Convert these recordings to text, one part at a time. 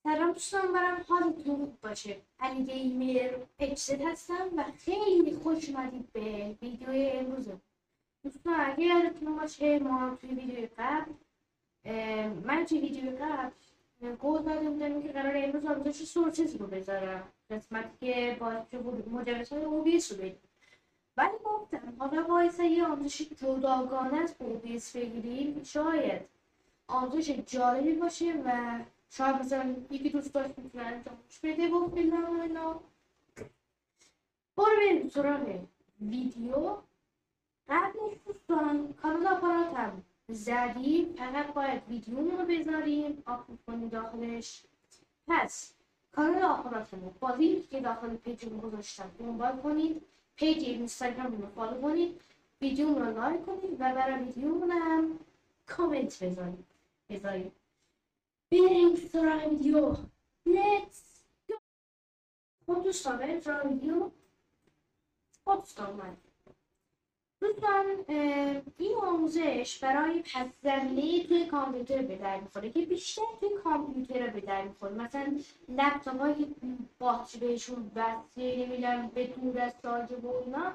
سلام دوستان، برم حالتون خوب باشه. علی گیمر اکست هستم و خیلی خوش اومدید به ویدیو امروز. دوستان اگه یادتون باشه ما توی ویدیو قبل من توی ویدیو قبل گفته بودم که قرار امروز آموزش سورسز رو بذارم، قسمتی که باعث بود مجوزهای OBS رو بدیم. ولی گفتم حالا باعث یه آموزش جداگانه از OBS بگیریم، شاید آموزش جالبی باشه و شاید مثلا یکی دوست داشت میتونه انجامش بده و فیلم و اینا. برو بریم سراغ ویدیو. قبلش دوستان کانال آپاراتم زدیم، فقط باید ویدیو رو بذاریم آپلود کنیم داخلش. پس کانال آپاراتم رو با لینک که داخل پیجمون گذاشتم دنبال کنید، پیج اینستاگرام رو فالو کنید، ویدیو رو لایک کنید و برای ویدیو هم کامنت بذارید. بریم سراغ ویدیو. Let's go. خب دوستان بریم سراغ ویدیو. خب دوستان دوستان این آموزش برای پس زمینه توی کامپیوتر به در میخوره که بیشتر توی کامپیوتر به در میخوره. مثلا لپتاپ هایی که باتری بهشون وصله نمیدن به دور از شارژ و اینا،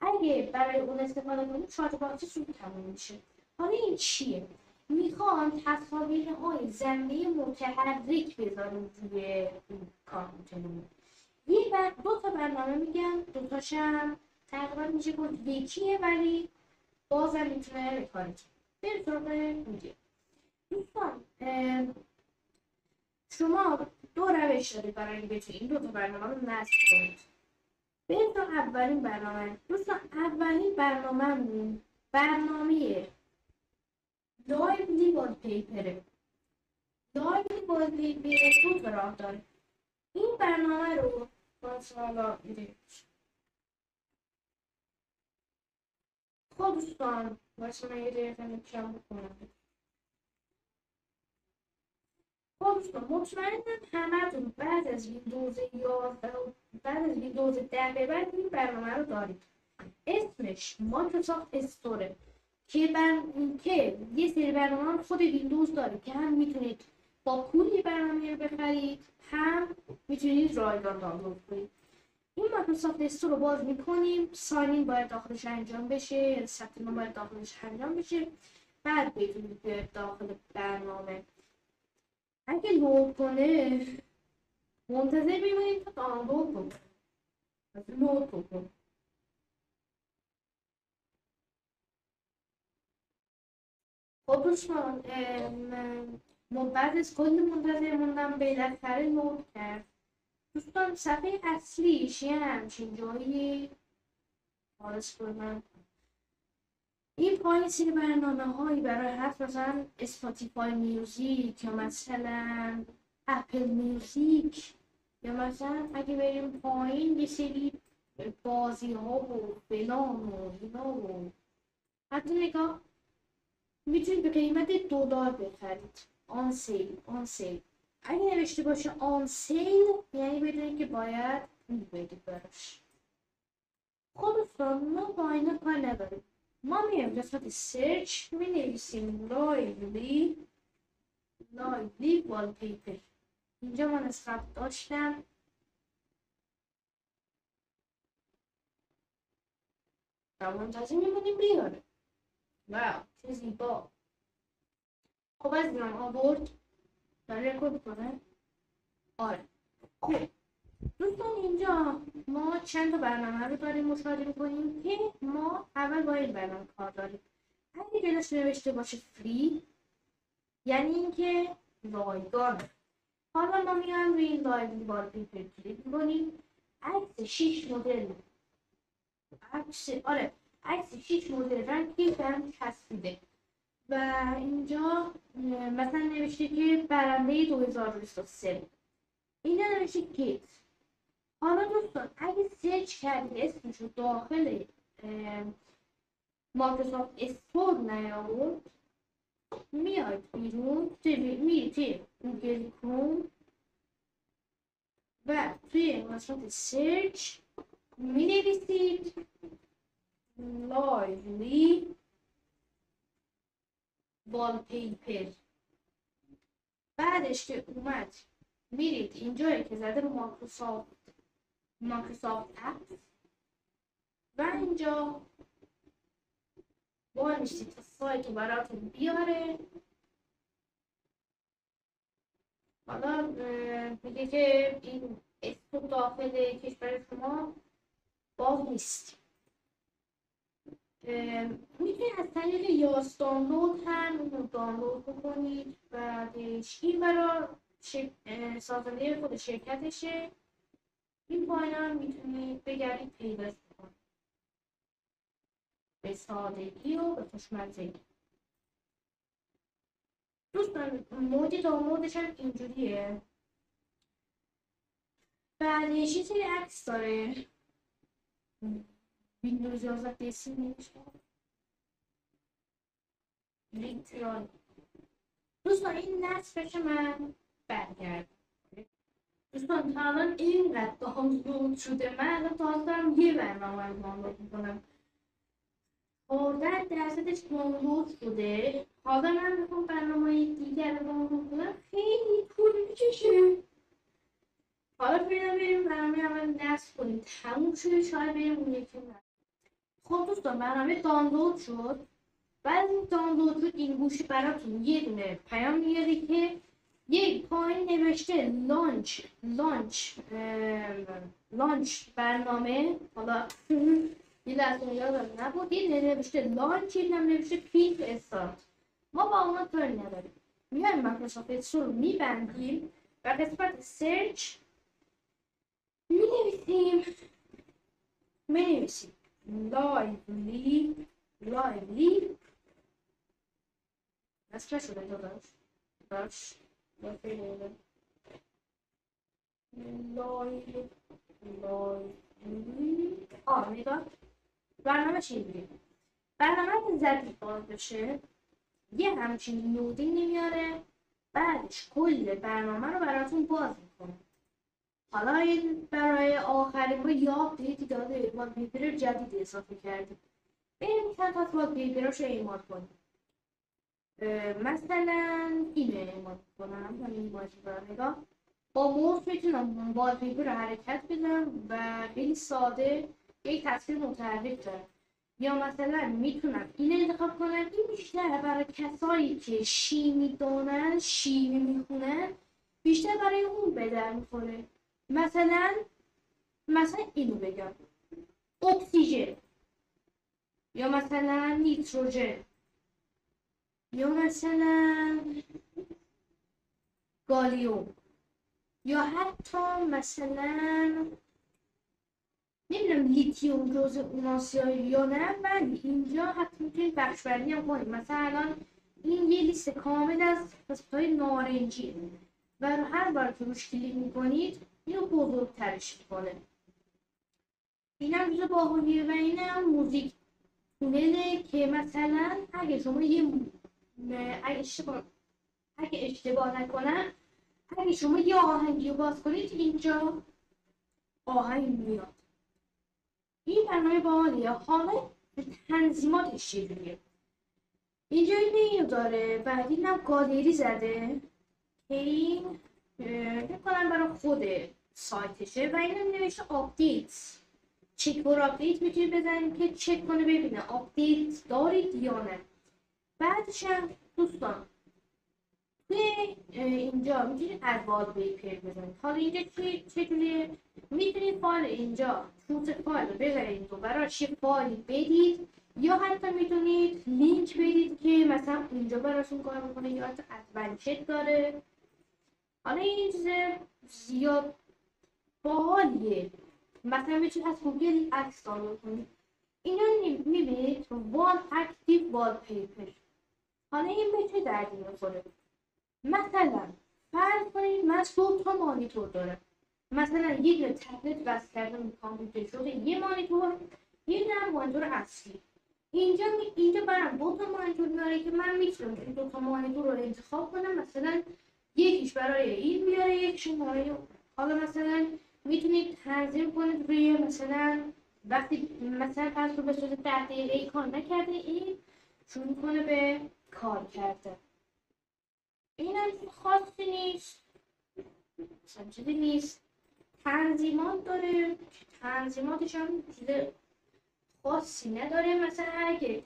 اگه برای اون استفاده کنیم شارژ باتری زود تموم میشه. حالا این چیه؟ میخوان تصاویرهای زنده متحرک بذاریم روی این کامپیوترمون. دو تا برنامه میگم، دوتاشم تقریبا میشه گفت یکیه ولی بازم میتونه به کار کرد. بریم سراغ ویدیو. دوستان شما دو روش دارید برای اینکه بتونید این دو تا برنامه رو نصب کنید. بریم سراغ اولین برنامه. دوستان اولین برنامه لایولی والپیپره. لایولی والپیپر دو تا راه داره. این برنامه رو حالا خب دوستان واسه من یه دقیقه میکشم بکنم. خب دوستان مطمئنم همتون بعد از ویندوز 11 و بعد از ویندوز 10 به بعد این برنامه رو دارید. اسمش مایکروسافت استوره که یه سری برنامه خود ویندوز داره که هم میتونید با پول یه برنامه رو بخرید، هم میتونید رایگان دانلود کنید. این مایکروسافت استور رو باز میکنیم، ساین باید داخلش انجام بشه، ثبت نام باید داخلش انجام بشه، بعد بتونید بیاید داخل برنامه. اگه لود کنه منتظر بمونید تا دانلود کنه. لود بکن. خب دوستان بعد از کلی منتظر موندم بالاخره لود کرد. دوستان صفحه اصلیش یه همچین جایی آرس کنم. این پایین سری برنامه هایی برای هست، مثلا اسپاتیفای میوزیک یا مثلا اپل میوزیک، یا مثلا اگه بریم پایین یه سری بازی ها و فلان و اینا و حتی نگاه میتونید به قیمت $2 بخرید. آن سیل. اگه نوشته باشه آن سیل یعنی بدونید که باید پول بدید براش. خب دوستان ما با اینا کار نداریم. ما میایم قسمت سرچ مینویسیم لایولی والپیپر. اینجا من از قبل داشتم و منتظر میمونیم بیاره. واو چه زیبا. خب از اینم آورد داره رکورد کنه. آره خب دوستان اینجا ما چند تا برنامه رو داریم مشاهده میکنیم که ما اول با این برنامه کار داریم. اگه جلوش نوشته باشه فری یعنی اینکه رایگان. حالا ما میایم روی این لایولی والپیپر کلیک میکنیم. عکس 6 مدل عکس 6 مدل رنگی بهم چسبیده و اینجا مثلا نوشته که برنده 2023 بود. اینجا نوشته گیت. حالا دوستان اگه سرچ کردید اسمش رو داخل مایکروسافت استور نیاورد، میاید بیرون میرید توی گوگل کروم و توی قسمت سرچ مینویسید لایولی والپیپر. بعدش که اومد میرید اینجایی که زده مایکروسافت اپس و اینجا وای میشید تا سایت رو براتون بیاره. حالا میگه که این اسم داخل کشور شما باز نیست. میتونید از طریق یاس دانلود هم دانلود بکنید. بعدش این برای سازنده خود شرکتشه. این پایین هم میتونید بگردید پیداش بکنید به سادگی و به خوشمزگی. دوستان مود دانلودش هم اینجوریه. بعدش یه سری عکس داره. ویندوز 11 دسی نمیشه. لیترال. دوستان این نصفش من برگرد. دوستان تا الان اینقدر دانلود شده. من الان تازه دارم یه برنامه رو دانلود میکنم. 14% دانلود شده. حالا من میخوام برنامه دیگر رو دانلود کنم. خیلی طول میکشه. حالا بریم برنامه اول نصب کنیم. تموم شده شاید بریم اون یکی نصب. خب دوستان برنامه دانلود شد. بعد این دانلود شد این گوشی براتون یه دونه پیام میاره که یک پایین نوشته لانچ برنامه. حالا یه لحظه یادم نبود. یه نوشته لانچ، یه نوشته پینت استارت. ما با اونا کاری نداریم. میایم مایکروسافت استور رو میبندیم و قسمت سرچ مینویسیم لایولی از چه شده داداش نگاه برنامه چی میگه؟ برنامه که زدید باز بشه یه همچین لودینگ نمیاره. بعدش کل برنامه رو براتون باز میکنه. حالا این برای آخرین بار یه آپدیتی داده. والپیپر جدید اضافه کردیم. بریم چند تا والپیپرش رو ایمال کنیم. مثلا اینو ایمال کنم. همین بازی رو نگاه. با موس میتونم والپیپر رو حرکت بدم و خیلی ساده یک تصویر متحرک دارم. یا مثلا میتونم این انتخاب کنم. این بیشتر برای کسایی که شیمی میخونن بیشتر برای اون به در میخوره. مثلا اینو بگم اکسیژن، یا مثلا نیتروژن، یا مثلا گالیوم، یا حتی مثلا نمیدونم لیتیوم جزء اوناست یا نه. ولی اینجا حتی میتونید بخش‌بندی هم کنید. مثلا الان این یه لیست کامل از قسمت‌های نارنجیه و هر بار که روش کلیک میکنید اینو بزرگترش میکنه. اینم چیز باحالیه. و اینم موزیک تونله که مثلا اگه شما اگه اشتباه نکنم اگه شما یه آهنگی رو باز کنید اینجا آهنگ میاد. این برنامه باحالیه. حالا تنظیماتش چجوریه؟ اینجا اینو داره. بعد اینم گالری زده که این فکر کنم برای خود سایتشه و اینم نوشته آپدیت. چک فور آپدیت میتونید بزنید که چک کنه ببینه آپدیت دارید یا نه. بعدش هم دوستان توی اینجا میتونید از والپیپر بزنید. حالا اینجا چجوریه؟ میتونید فایل اینجا چوز فایل رو ببرید و براش یه فایل بدید، یا حتی میتونید لینک بدید که مثلا اینجا براتون کار بکنه، یا حتی ادونچر داره. حالا این چیز زیاد باحالیه. مثلا میتونید از گوگل عکس دانلود کنید. اینا میبینید وال اکتیو والپیپر. حالا این به چه دردی میخوره؟ مثلا فرض کنید من 2 تا مانیتور دارم. مثلا یه دونه تبلت وصل کردم به کامپیوتر شده یه مانیتور، یه دونه مانیتور اصلی. اینجا برام 2 تا مانیتور میاره که من میتونم این 2 تا مانیتور رو انتخاب کنم. مثلا یکیش برای این میاره، یکیش برای اون. حالا مثلا میتونید تنظیم کنید روی مثلا وقتی مثلا فرض کنید به صورت 10 دقیقه کار نکرده این شروع کنه به کار کردن. این هم خاصی نیست. اصلا چیزی نیست. تنظیمات داره، تنظیماتش هم چیز خاصی نداره. مثلا اگه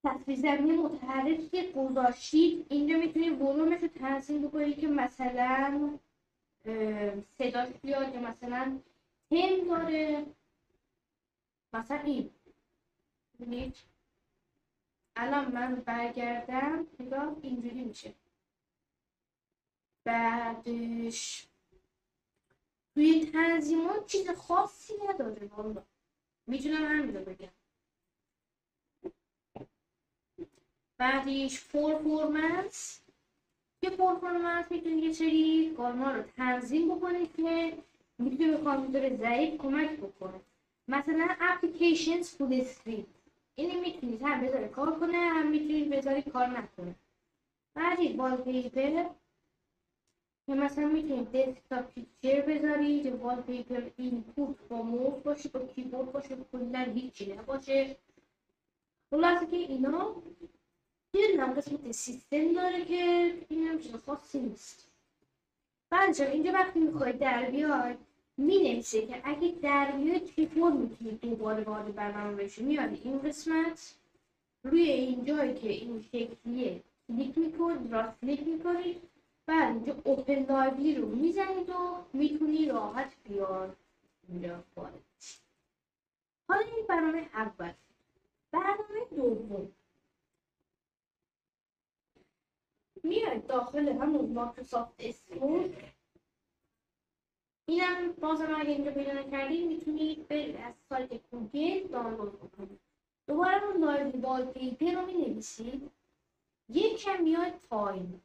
تصویر زمینی متحرکی که گذاشتید اینجا میتونید ولومش رو تنظیم بکنید که مثلا صداش بیاد، یا مثلا تم داره، مثلا این ببینید الان من برگردم نگاه اینجوری میشه. بعدش توی تنظیمات چیز خاصی نداره والا، میتونم همین رو بگم. بعدش پرفورمنس، یه پرفورمنس میتونید یه سری کارها رو تنظیم بکنید که میتونه به کامپیوتر ضعیف کمک بکنه. مثلا اپلیکیشنز فول اسکرین، اینو میتونید هم بذارید کار کنه، هم میتونید بذارید کار نکنه. بعدش والپیپر که مثلا میتونید دسکتاپ پیکچر بذارید، والپیپر اینپوت با موس باشه، با کیبورد باشه، کلا هیچی نباشه. خلاصه که اینا یه قسمت سیستم داره که این هم چیز خاصی نیست. بچه اینجا وقتی میخواید در بیاید مینویسه که اگه در بیاید چطور میتونید دوباره وارد برنامه بشید. میاد این قسمت روی این جایی که این شکلیه کلیک میکنید، راست کلیک میکنید، بعد اینجا اوپن لایبرری رو میزنید و میتونید راحت بیاد اینجا وارد بشید. حالا این برنامه اول. برنامه دوم میاد داخل همون مایکروسافت استور. اینم بازم اگه اینجا پیدا نکردید میتونید برید از سایت گوگل دانلود کنید. دوباره اون لایبرری والپیپر رو مینویسید، یک کم میاد پایین،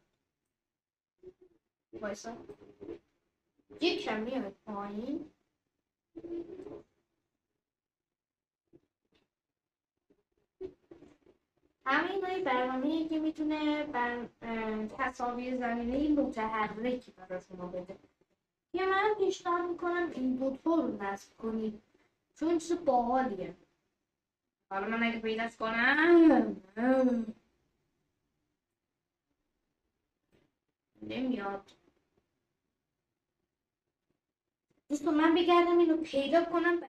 وایسا یک کم میاد پایین، همه اینای برنامه‌ای که میتونه تصاویر زمینه متحرکی برای شما بده که من پیشنهاد میکنم این دوتا رو نصب کنید چون چیز باحالیه. حالا من اگه پیداش کنم نمیاد. دوستان من بگردم اینو پیدا کنم.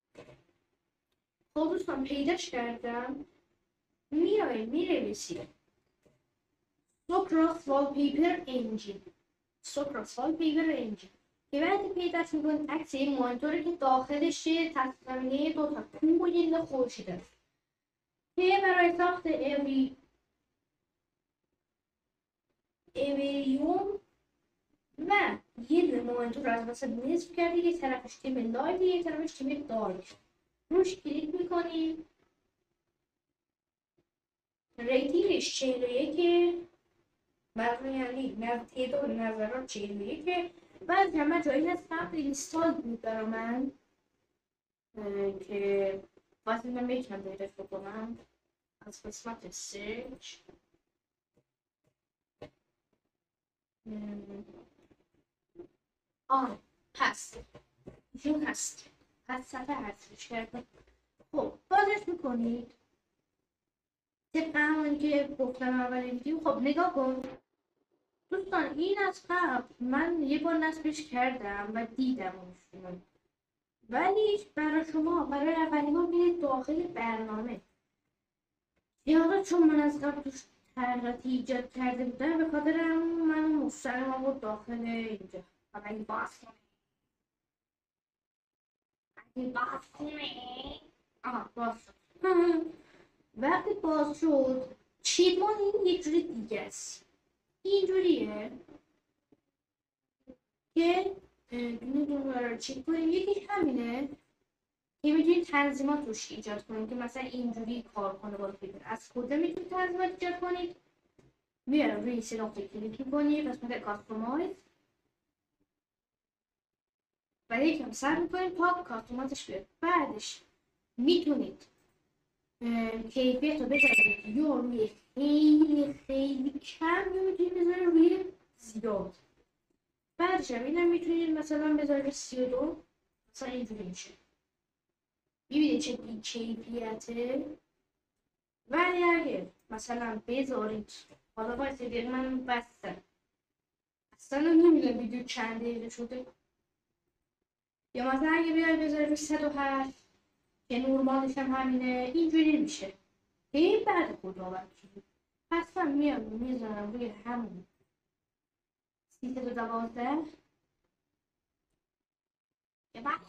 خب دوستان پیداش کردم. می‌نویسید سوکراس والپیپر انجین، سوکراس والپیپر انجین که وقتی پیداش میکنید عکس این مانیتوره که داخلش تصویر دو تا کوه و یه خورشید است که برای ساخت اوریوم و یه مانیتور رو از وسط نصف کرده، یه طرفش تیم لایت یه طرفش تیم دارک. روش کلیک میکنید، ریتینگش 41 برای یعنی تعداد نظرات 41 بعد همه جایی از قبل اینستال بود برای من که واسه من میتونم پیداش بکنم از قسمت سرچ. هست این هست صفحه هستش کردم. خب بازش میکنید طبق همونی که گفتم اول ویدیو. خب نگاه کن دوستان، این از قبل من یه بار نصبش کردم و دیدمش، ولی برای شما برای اولین بار میرید داخل برنامه. یادت چون من از قبل توش تغییراتی ایجاد کرده بودم به خاطر همون من مستقیم آورد داخل اینجا. حالا این باز کنه باز شد. وقتی باز شد چیدمان این یه جوری دیگه است. اینجوریه که دونه رو چیک کنیم. یکیش همینه که میتونید تنظیمات روش ایجاد کنید که مثلا اینجوری کار کنه. والپیپر از کجا میتونید تنظیمات ایجاد کنید؟ میارم روی سه نقطه کلیک میکنید قسمت کاستومایز و یکم سر میکنید تا کاستومایزش بیاد. بعدش میتونید کیفیت رو بذارید یا روی خیلی خیلی کم یا میتونید بذارید روی زیاد. بعدش هم اینم میتونید مثلا بذارید 32 مثلا اینجوری میشه. میبینید چه بی کیفیته. ولی اگه مثلا بذارید حالا باید من بستم اصلا نمیدونم ویدیو چند دقیقه شده. یا مثلا اگه بیای بذاری رو 108 که نورمالش هم همینه اینجوری میشه. این بعد خدا وکیلی. پس من میذارم روی همون 312 که بعد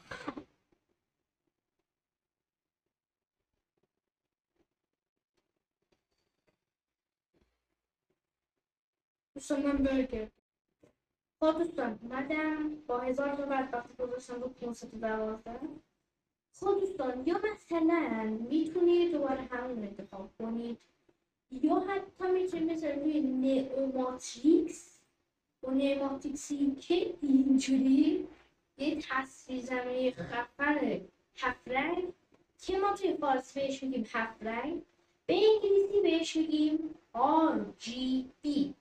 دوستان من برگر. خب دوستان اومدم با 1000 تا بدبختی گذاشتم رو 512. خب دوستان یا مثلا میتونید دوباره همون انتخاب کنید یا حتی میتونید مثلا روی نئوماتریکس و نئوماتریکسی که اینجوری یه تصویر زمینی خفن 7 رنگ که ما توی فارسی بهش میگیم 7 رنگ، به انگلیسی بهش میگیم RGB.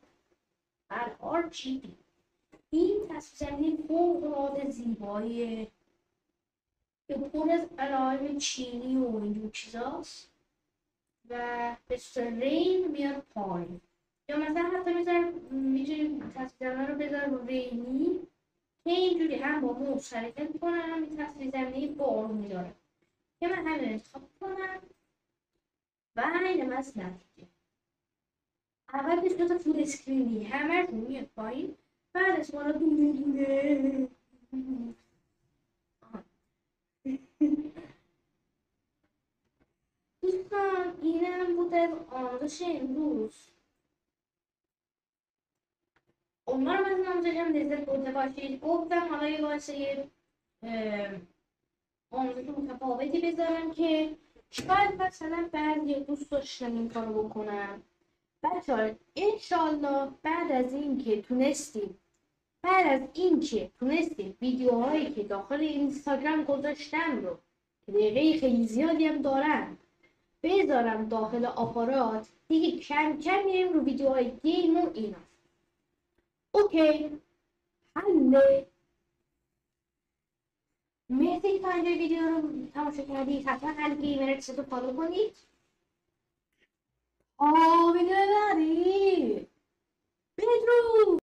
بله RGB. این تصویر زمینی فوق‌العاده زیباییه که پر از علائم چینی و اینجور چیزاست و به رین میاد پایین. یا مثلا حتی میتونی تصویر زمینی رو بذار رو رینی که اینجوری هم با موس حرکت میکنن هم این تصویر زمینی بارون میداره که من همین انتخاب کنم و اینم از نتیجه. اول به صورت فول اسکرینی همه رو میاد پایین، بعد از بالا دونه دونه. دوستان اینم بود از آموزش امروز. امیدوارم از این آموزشم لذت برده باشید. گفتم حالا یه واسه آموزش متفاوتی بذارم که شاید مثلا بعضی دوست داشتن این کارو بکنم. بچه‌ها انشالله بعد از اینکه تونستیم ویدیوهایی که داخل اینستاگرام گذاشتم رو که دقیقه خیلی زیادی هم دارن بذارم داخل آپارات، دیگه کم کم میریم رو ویدیوهای گیم و اینا. اوکی حله. مرسی که تا اینجا ویدیو رو تماشا کردید. حتما هر گیمر رو فالو کنید. ویدیو بعدی بدرود.